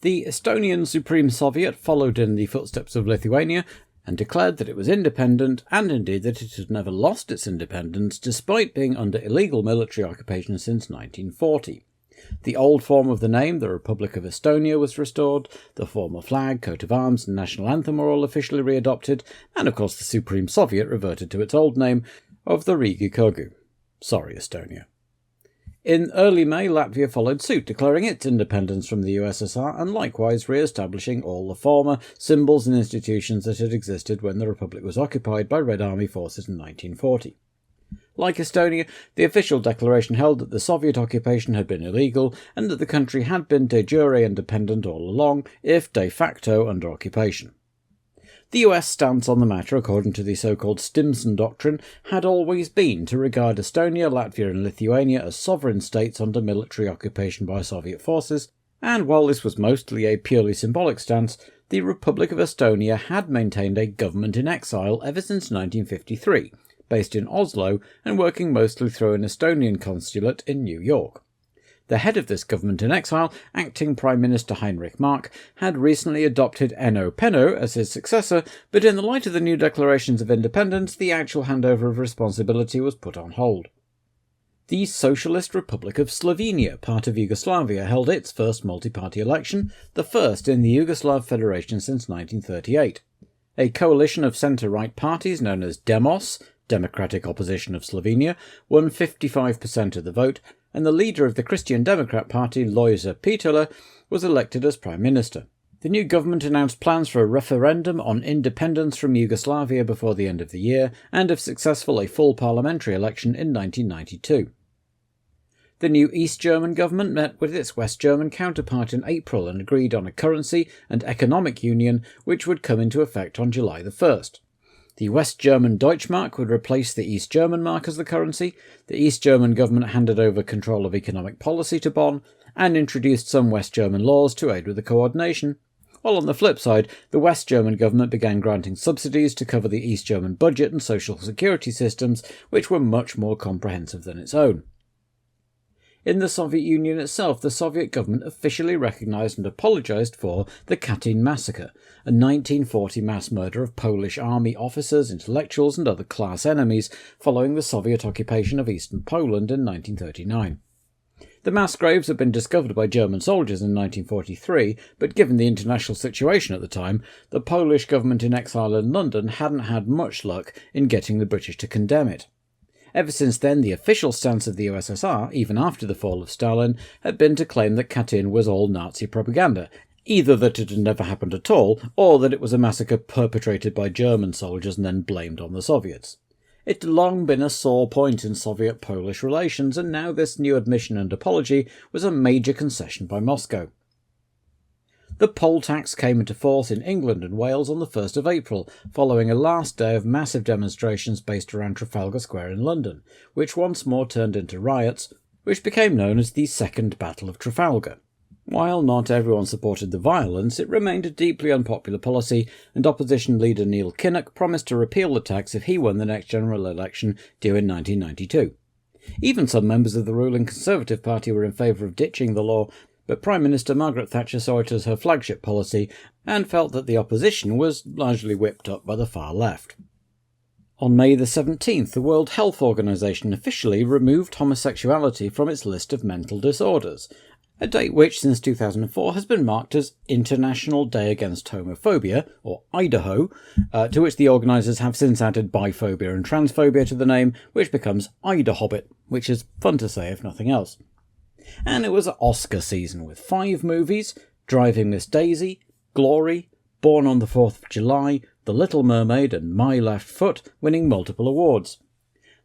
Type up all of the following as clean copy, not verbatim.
The Estonian Supreme Soviet followed in the footsteps of Lithuania and declared that it was independent, and indeed that it had never lost its independence despite being under illegal military occupation since 1940. The old form of the name, the Republic of Estonia, was restored, the former flag, coat of arms and national anthem were all officially readopted, and of course the Supreme Soviet reverted to its old name of the Riigikogu. Sorry, Estonia. In early May, Latvia followed suit, declaring its independence from the USSR and likewise re-establishing all the former symbols and institutions that had existed when the Republic was occupied by Red Army forces in 1940. Like Estonia, the official declaration held that the Soviet occupation had been illegal and that the country had been de jure independent all along, if de facto under occupation. The US stance on the matter, according to the so-called Stimson Doctrine, had always been to regard Estonia, Latvia and Lithuania as sovereign states under military occupation by Soviet forces, and while this was mostly a purely symbolic stance, the Republic of Estonia had maintained a government in exile ever since 1953, based in Oslo and working mostly through an Estonian consulate in New York. The head of this government in exile, acting Prime Minister Heinrich Mark, had recently adopted Enno Penno as his successor, but in the light of the new declarations of independence, the actual handover of responsibility was put on hold. The Socialist Republic of Slovenia, part of Yugoslavia, held its first multi-party election, the first in the Yugoslav Federation since 1938. A coalition of centre-right parties known as Demos, Democratic Opposition of Slovenia, won 55% of the vote, and the leader of the Christian Democrat Party, Lojza Peterle, was elected as Prime Minister. The new government announced plans for a referendum on independence from Yugoslavia before the end of the year, and if successful, a full parliamentary election in 1992. The new East German government met with its West German counterpart in April and agreed on a currency and economic union which would come into effect on July the 1st. The West German Deutschmark would replace the East German mark as the currency, the East German government handed over control of economic policy to Bonn, and introduced some West German laws to aid with the coordination, while on the flip side, the West German government began granting subsidies to cover the East German budget and social security systems, which were much more comprehensive than its own. In the Soviet Union itself, the Soviet government officially recognised and apologised for the Katyn massacre, a 1940 mass murder of Polish army officers, intellectuals and other class enemies following the Soviet occupation of eastern Poland in 1939. The mass graves had been discovered by German soldiers in 1943, but given the international situation at the time, the Polish government in exile in London hadn't had much luck in getting the British to condemn it. Ever since then, the official stance of the USSR, even after the fall of Stalin, had been to claim that Katyn was all Nazi propaganda, either that it had never happened at all, or that it was a massacre perpetrated by German soldiers and then blamed on the Soviets. It had long been a sore point in Soviet-Polish relations, and now this new admission and apology was a major concession by Moscow. The poll tax came into force in England and Wales on the 1st of April, following a last day of massive demonstrations based around Trafalgar Square in London, which once more turned into riots, which became known as the Second Battle of Trafalgar. While not everyone supported the violence, it remained a deeply unpopular policy, and opposition leader Neil Kinnock promised to repeal the tax if he won the next general election due in 1992. Even some members of the ruling Conservative Party were in favour of ditching the law, but Prime Minister Margaret Thatcher saw it as her flagship policy and felt that the opposition was largely whipped up by the far left. On May the 17th, the World Health Organization officially removed homosexuality from its list of mental disorders, a date which, since 2004, has been marked as International Day Against Homophobia, or Idaho, to which the organisers have since added biphobia and transphobia to the name, which becomes Idahobbit, which is fun to say if nothing else. And it was Oscar season, with 5 movies: Driving Miss Daisy, Glory, Born on the 4th of July, The Little Mermaid and My Left Foot winning multiple awards.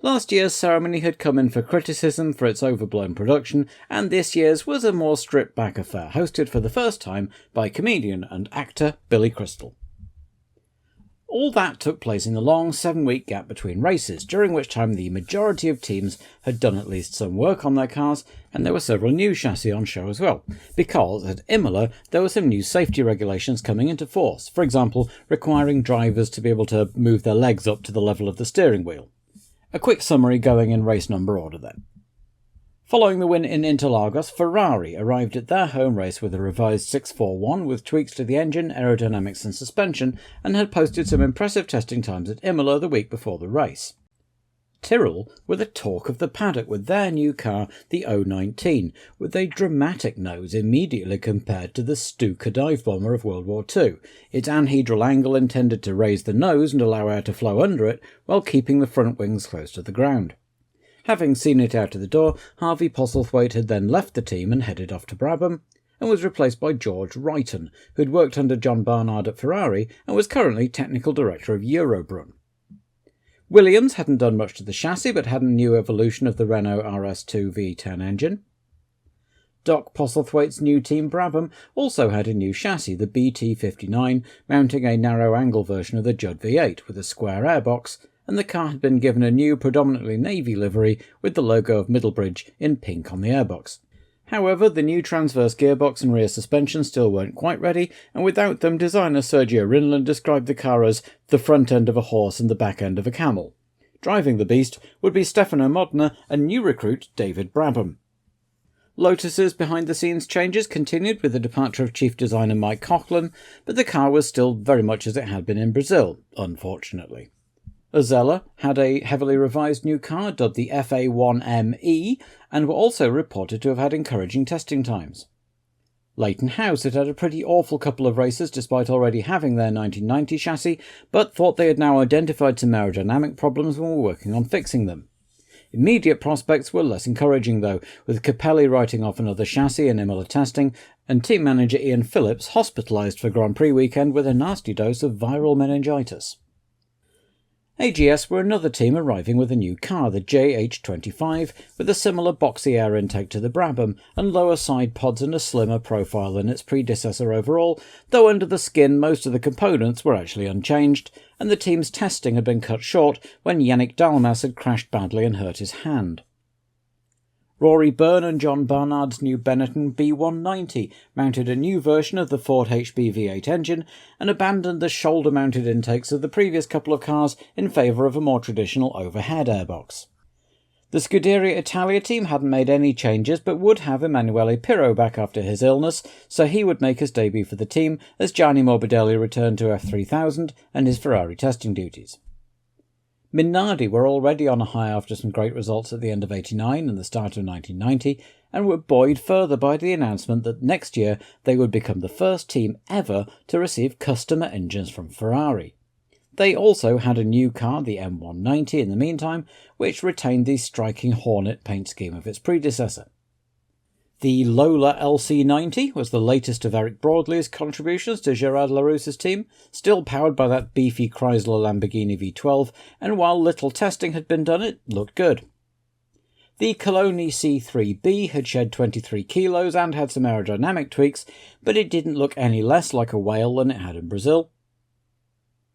Last year's ceremony had come in for criticism for its overblown production, and this year's was a more stripped-back affair, hosted for the first time by comedian and actor Billy Crystal. All that took place in the long 7-week gap between races, during which time the majority of teams had done at least some work on their cars, and there were several new chassis on show as well, because at Imola there were some new safety regulations coming into force, for example requiring drivers to be able to move their legs up to the level of the steering wheel. A quick summary going in race number order then. Following the win in Interlagos, Ferrari arrived at their home race with a revised 641 with tweaks to the engine, aerodynamics and suspension, and had posted some impressive testing times at Imola the week before the race. Tyrrell were the talk of the paddock with their new car, the 019, with a dramatic nose immediately compared to the Stuka dive bomber of World War II, its anhedral angle intended to raise the nose and allow air to flow under it, while keeping the front wings close to the ground. Having seen it out of the door, Harvey Postlethwaite had then left the team and headed off to Brabham, and was replaced by George Wrighton, who had worked under John Barnard at Ferrari and was currently technical director of Eurobrun. Williams hadn't done much to the chassis, but had a new evolution of the Renault RS2 V10 engine. Doc Postlethwaite's new team Brabham also had a new chassis, the BT59, mounting a narrow-angle version of the Judd V8 with a square airbox, and the car had been given a new predominantly navy livery with the logo of Middlebridge in pink on the airbox. However, the new transverse gearbox and rear suspension still weren't quite ready, and without them, designer Sergio Rinland described the car as the front end of a horse and the back end of a camel. Driving the beast would be Stefano Modena and new recruit David Brabham. Lotus's behind-the-scenes changes continued with the departure of chief designer Mike Coughlin, but the car was still very much as it had been in Brazil, unfortunately. Ozella had a heavily revised new car dubbed the FA1ME and were also reported to have had encouraging testing times. Leighton House had had a pretty awful couple of races despite already having their 1990 chassis, but thought they had now identified some aerodynamic problems and were working on fixing them. Immediate prospects were less encouraging though, with Capelli writing off another chassis in Imola testing, and team manager Ian Phillips hospitalised for Grand Prix weekend with a nasty dose of viral meningitis. AGS were another team arriving with a new car, the JH25, with a similar boxy air intake to the Brabham, and lower side pods and a slimmer profile than its predecessor overall, though under the skin most of the components were actually unchanged, and the team's testing had been cut short when Yannick Dalmas had crashed badly and hurt his hand. Rory Byrne and John Barnard's new Benetton B190 mounted a new version of the Ford HB V8 engine and abandoned the shoulder-mounted intakes of the previous couple of cars in favour of a more traditional overhead airbox. The Scuderia Italia team hadn't made any changes but would have Emanuele Pirro back after his illness, so he would make his debut for the team as Gianni Morbidelli returned to F3000 and his Ferrari testing duties. Minardi were already on a high after some great results at the end of '89 and the start of 1990, and were buoyed further by the announcement that next year they would become the first team ever to receive customer engines from Ferrari. They also had a new car, the M190, in the meantime, which retained the striking Hornet paint scheme of its predecessor. The Lola LC90 was the latest of Eric Broadley's contributions to Gerard Larousse's team, still powered by that beefy Chrysler Lamborghini V12, and while little testing had been done, it looked good. The Coloni C3B had shed 23 kilos and had some aerodynamic tweaks, but it didn't look any less like a whale than it had in Brazil.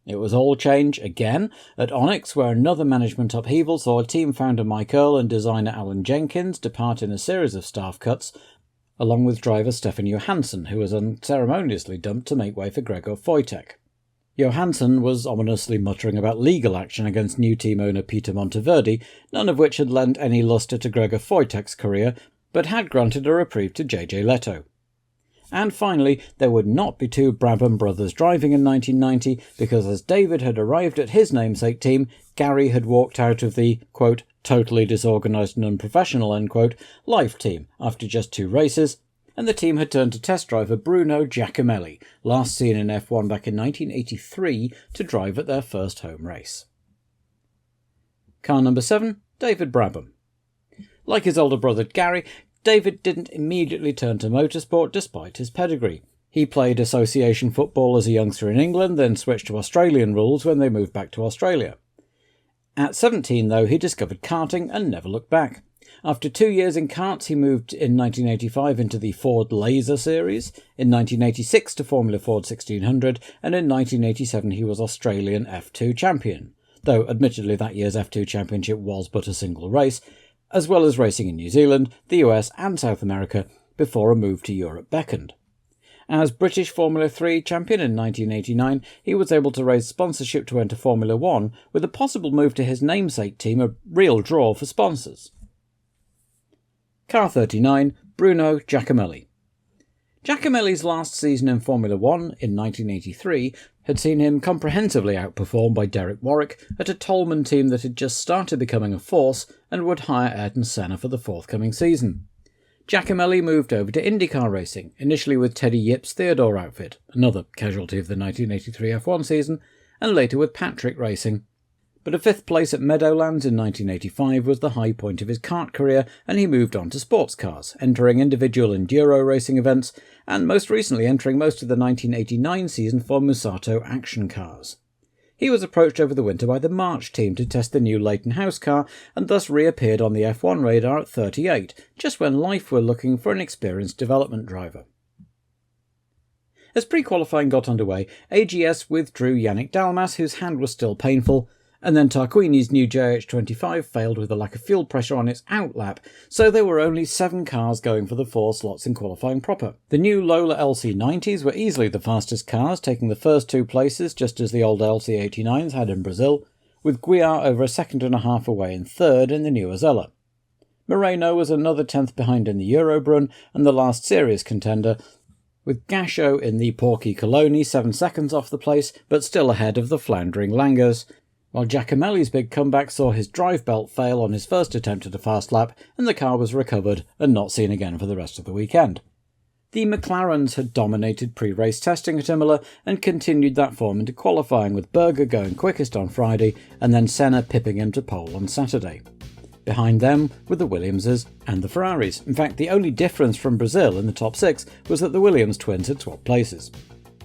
It was all change again at Onyx, where another management upheaval saw team founder Mike Earle and designer Alan Jenkins depart in a series of staff cuts, along with driver Stefan Johansson, who was unceremoniously dumped to make way for Gregor Wojtek. Johansson was ominously muttering about legal action against new team owner Peter Monteverdi, none of which had lent any lustre to Gregor Wojtek's career, but had granted a reprieve to JJ Leto. And finally, there would not be two Brabham brothers driving in 1990 because as David had arrived at his namesake team, Gary had walked out of the, quote, totally disorganised and unprofessional, end quote, life team after just 2 races, and the team had turned to test driver Bruno Giacomelli, last seen in F1 back in 1983, to drive at their first home race. Car number 7, David Brabham. Like his older brother Gary, David didn't immediately turn to motorsport despite his pedigree. He played association football as a youngster in England, then switched to Australian rules when they moved back to Australia. At 17, though, he discovered karting and never looked back. After 2 years in karts, he moved in 1985 into the Ford Laser Series, in 1986 to Formula Ford 1600, and in 1987 he was Australian F2 champion, though admittedly that year's F2 championship was but a single race, as well as racing in New Zealand, the US and South America, before a move to Europe beckoned. As British Formula 3 champion in 1989, he was able to raise sponsorship to enter Formula 1, with a possible move to his namesake team a real draw for sponsors. Car 39, Bruno Giacomelli. Giacomelli's last season in Formula 1 in 1983 had seen him comprehensively outperformed by Derek Warwick at a Tolman team that had just started becoming a force and would hire Ayrton Senna for the forthcoming season. Giacomelli moved over to IndyCar racing, initially with Teddy Yip's Theodore outfit, another casualty of the 1983 F1 season, and later with Patrick Racing. But a fifth place at Meadowlands in 1985 was the high point of his kart career, and he moved on to sports cars, entering individual enduro racing events, and most recently entering most of the 1989 season for Musato action cars. He was approached over the winter by the March team to test the new Leighton House car, and thus reappeared on the F1 radar at 38, just when Life were looking for an experienced development driver. As pre-qualifying got underway, AGS withdrew Yannick Dalmas, whose hand was still painful, and then Tarquini's new JH25 failed with a lack of fuel pressure on its outlap, so there were only 7 cars going for the 4 slots in qualifying proper. The new Lola LC90s were easily the fastest cars, taking the first 2 places just as the old LC89s had in Brazil, with Guiar over a second and a half away in third in the new Azella. Marino was another 10th behind in the Eurobrunn and the last serious contender, with Gasho in the Porky Coloni 7 seconds off the place, but still ahead of the floundering Langers, while Giacomelli's big comeback saw his drive belt fail on his first attempt at a fast lap, and the car was recovered and not seen again for the rest of the weekend. The McLarens had dominated pre-race testing at Imola and continued that form into qualifying, with Berger going quickest on Friday and then Senna pipping him to pole on Saturday. Behind them were the Williamses and the Ferraris. In fact, the only difference from Brazil in the top 6 was that the Williams twins had swapped places.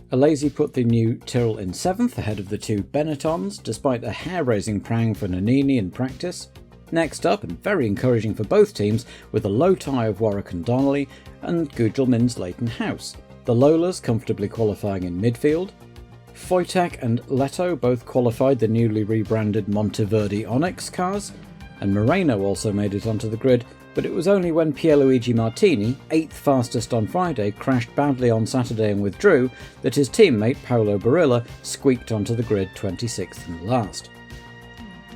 Alesi put the new Tyrrell in 7th ahead of the 2 Benettons, despite a hair-raising prang for Nannini in practice. Next up, and very encouraging for both teams, were the low tie of Warwick and Donnelly and Gugelmin's Leighton House. The Lolas comfortably qualifying in midfield. Wojtek and Leto both qualified the newly rebranded Monteverde Onyx cars, and Moreno also made it onto the grid, but it was only when Pierluigi Martini, 8th fastest on Friday, crashed badly on Saturday and withdrew, that his teammate Paolo Barilla squeaked onto the grid 26th and last.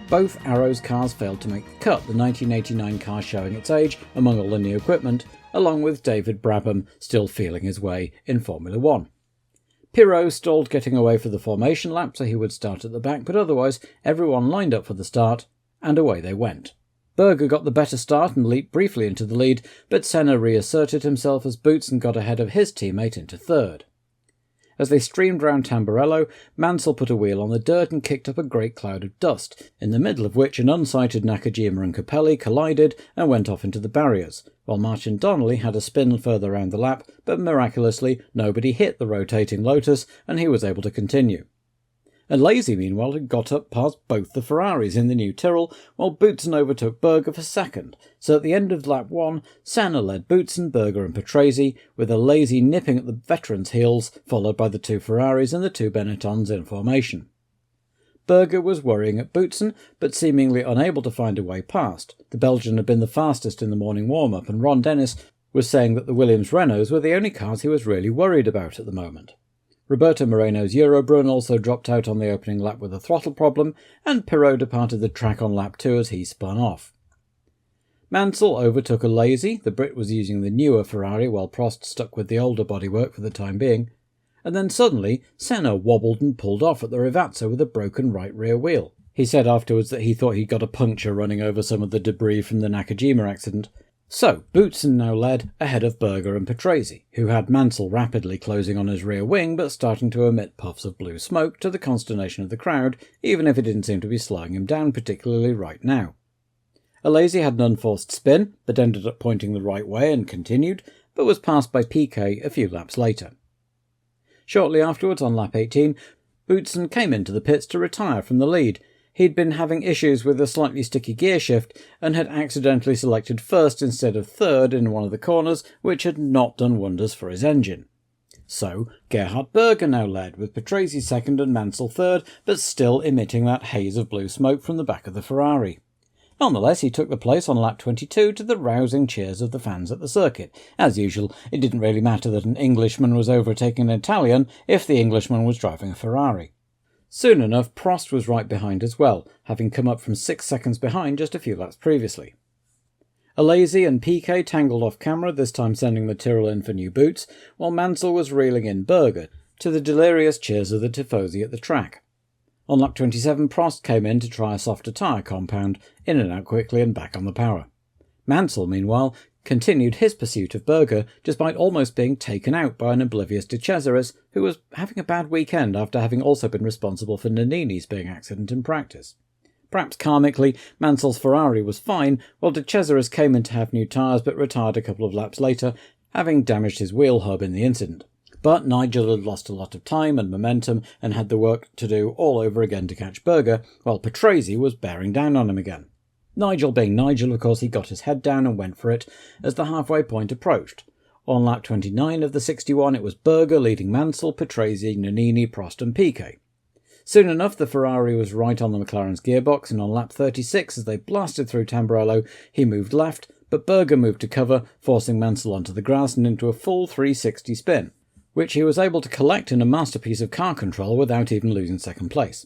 Both Arrows cars failed to make the cut, the 1989 car showing its age among all the new equipment, along with David Brabham still feeling his way in Formula 1. Pirot stalled getting away for the formation lap, so he would start at the back, but otherwise everyone lined up for the start, and away they went. Berger got the better start and leaped briefly into the lead, but Senna reasserted himself as Boutsen got ahead of his teammate into third. As they streamed round Tamburello, Mansell put a wheel on the dirt and kicked up a great cloud of dust, in the middle of which an unsighted Nakajima and Capelli collided and went off into the barriers, while Martin Donnelly had a spin further round the lap, but miraculously nobody hit the rotating Lotus and he was able to continue. Alesi, meanwhile, had got up past both the Ferraris in the new Tyrrell, while Boutsen overtook Berger for second, so at the end of lap 1, Senna led Boutsen, Berger and Patrese, with Alesi nipping at the veterans' heels, followed by the 2 Ferraris and the 2 Benettons in formation. Berger was worrying at Boutsen, but seemingly unable to find a way past. The Belgian had been the fastest in the morning warm-up, and Ron Dennis was saying that the Williams Renaults were the only cars he was really worried about at the moment. Roberto Moreno's Eurobrunn also dropped out on the opening lap with a throttle problem, and Pirot departed the track on lap 2 as he spun off. Mansell overtook Alesi. The Brit was using the newer Ferrari while Prost stuck with the older bodywork for the time being, and then suddenly Senna wobbled and pulled off at the Rivazza with a broken right rear wheel. He said afterwards that he thought he'd got a puncture running over some of the debris from the Nakajima accident. So, Boutsen now led ahead of Berger and Patrese, who had Mansell rapidly closing on his rear wing but starting to emit puffs of blue smoke to the consternation of the crowd, even if it didn't seem to be slowing him down particularly right now. Alesi had an unforced spin, but ended up pointing the right way and continued, but was passed by Piquet a few laps later. Shortly afterwards, on lap 18, Boutsen came into the pits to retire from the lead. He'd been having issues with a slightly sticky gear shift and had accidentally selected first instead of third in one of the corners, which had not done wonders for his engine. So, Gerhard Berger now led, with Patrese second and Mansell third, but still emitting that haze of blue smoke from the back of the Ferrari. Nonetheless, he took the place on lap 22 to the rousing cheers of the fans at the circuit. As usual, it didn't really matter that an Englishman was overtaking an Italian if the Englishman was driving a Ferrari. Soon enough, Prost was right behind as well, having come up from 6 seconds behind just a few laps previously. Alesi and Piquet tangled off camera, this time sending the Tyrrell in for new boots, while Mansell was reeling in Berger, to the delirious cheers of the Tifosi at the track. On lap 27, Prost came in to try a softer tyre compound, in and out quickly and back on the power. Mansell, meanwhile, continued his pursuit of Berger, despite almost being taken out by an oblivious De Cesaris, who was having a bad weekend after having also been responsible for Nannini's big accident in practice. Perhaps karmically, Mansell's Ferrari was fine, while De Cesaris came in to have new tyres but retired a couple of laps later, having damaged his wheel hub in the incident. But Nigel had lost a lot of time and momentum and had the work to do all over again to catch Berger, while Patrese was bearing down on him again. Nigel being Nigel, of course, he got his head down and went for it as the halfway point approached. On lap 29 of the 61, it was Berger leading Mansell, Patrese, Nannini, Prost and Piquet. Soon enough, the Ferrari was right on the McLaren's gearbox, and on lap 36, as they blasted through Tamburello, he moved left, but Berger moved to cover, forcing Mansell onto the grass and into a full 360 spin, which he was able to collect in a masterpiece of car control without even losing second place.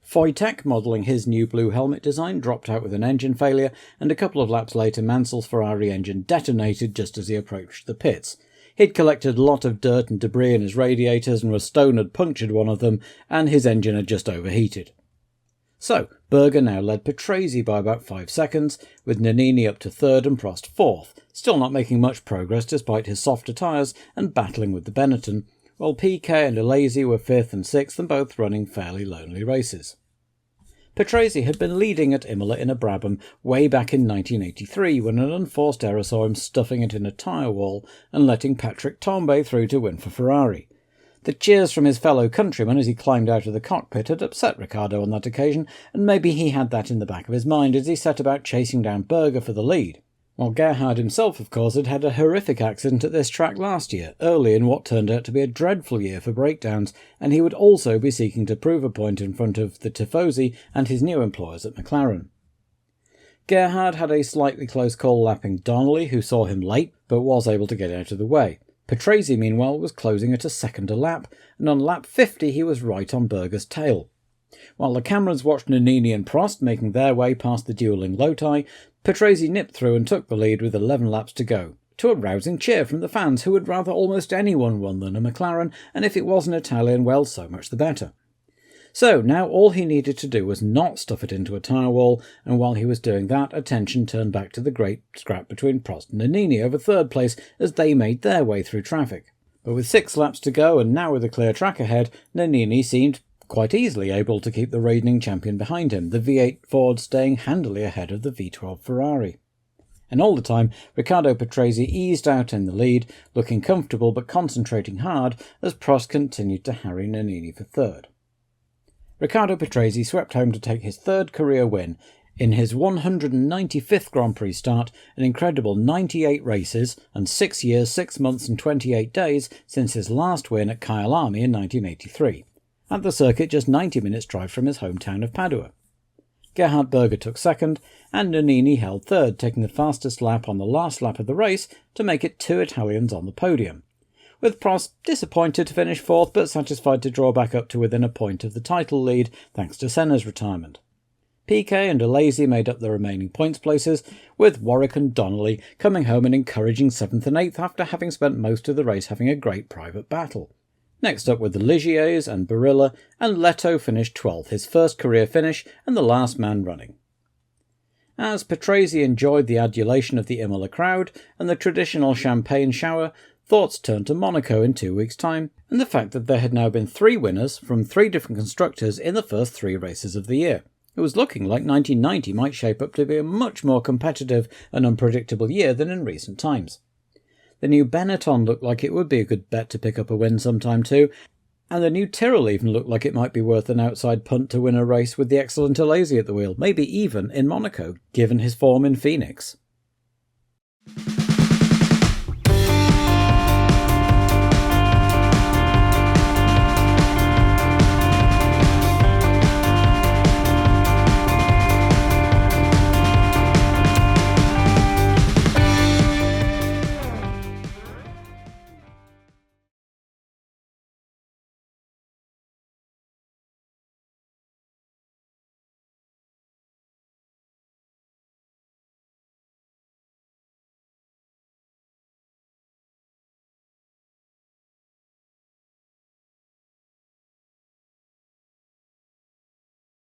Foytek, modelling his new blue helmet design, dropped out with an engine failure, and a couple of laps later Mansell's Ferrari engine detonated just as he approached the pits. He'd collected a lot of dirt and debris in his radiators, and Stone had punctured one of them, and his engine had just overheated. So, Berger now led Patrese by about 5 seconds, with Nannini up to third and Prost fourth, still not making much progress despite his softer tyres and battling with the Benetton, while Piquet and Alesi were fifth and sixth and both running fairly lonely races. Patrese had been leading at Imola in a Brabham way back in 1983 when an unforced error saw him stuffing it in a tyre wall and letting Patrick Tambay through to win for Ferrari. The cheers from his fellow countrymen as he climbed out of the cockpit had upset Ricciardo on that occasion, and maybe he had that in the back of his mind as he set about chasing down Berger for the lead. While Gerhard himself, of course, had had a horrific accident at this track last year, early in what turned out to be a dreadful year for breakdowns, and he would also be seeking to prove a point in front of the Tifosi and his new employers at McLaren. Gerhard had a slightly close call lapping Donnelly, who saw him late, but was able to get out of the way. Patrese, meanwhile, was closing at a second a lap, and on lap 50 he was right on Berger's tail. While the cameras watched Nannini and Prost making their way past the duelling Loti, Patrese nipped through and took the lead with 11 laps to go, to a rousing cheer from the fans who would rather almost anyone won than a McLaren, and if it wasn't Italian, well, so much the better. So now all he needed to do was not stuff it into a tyre wall, and while he was doing that, attention turned back to the great scrap between Prost and Nannini over third place as they made their way through traffic. But with 6 laps to go, and now with a clear track ahead, Nannini seemed quite easily able to keep the reigning champion behind him, the V8 Ford staying handily ahead of the V12 Ferrari. And all the time, Riccardo Patrese eased out in the lead, looking comfortable but concentrating hard as Prost continued to harry Nannini for third. Riccardo Patrese swept home to take his third career win. In his 195th Grand Prix start, an incredible 98 races and 6 years, 6 months and 28 days since his last win at Kyalami in 1983. At the circuit just 90 minutes drive from his hometown of Padua. Gerhard Berger took second, and Nannini held third, taking the fastest lap on the last lap of the race to make it 2 Italians on the podium, with Prost disappointed to finish fourth but satisfied to draw back up to within a point of the title lead thanks to Senna's retirement. Piquet and Alesi made up the remaining points places, with Warwick and Donnelly coming home an encouraging 7th and 8th after having spent most of the race having a great private battle. Next up were the Ligiers and Barilla, and Leto finished 12th, his first career finish and the last man running. As Patrese enjoyed the adulation of the Imola crowd and the traditional champagne shower, thoughts turned to Monaco in 2 weeks' time, and the fact that there had now been 3 winners from 3 different constructors in the first 3 races of the year. It was looking like 1990 might shape up to be a much more competitive and unpredictable year than in recent times. The new Benetton looked like it would be a good bet to pick up a win sometime too, and the new Tyrrell even looked like it might be worth an outside punt to win a race with the excellent Alesi at the wheel, maybe even in Monaco, given his form in Phoenix.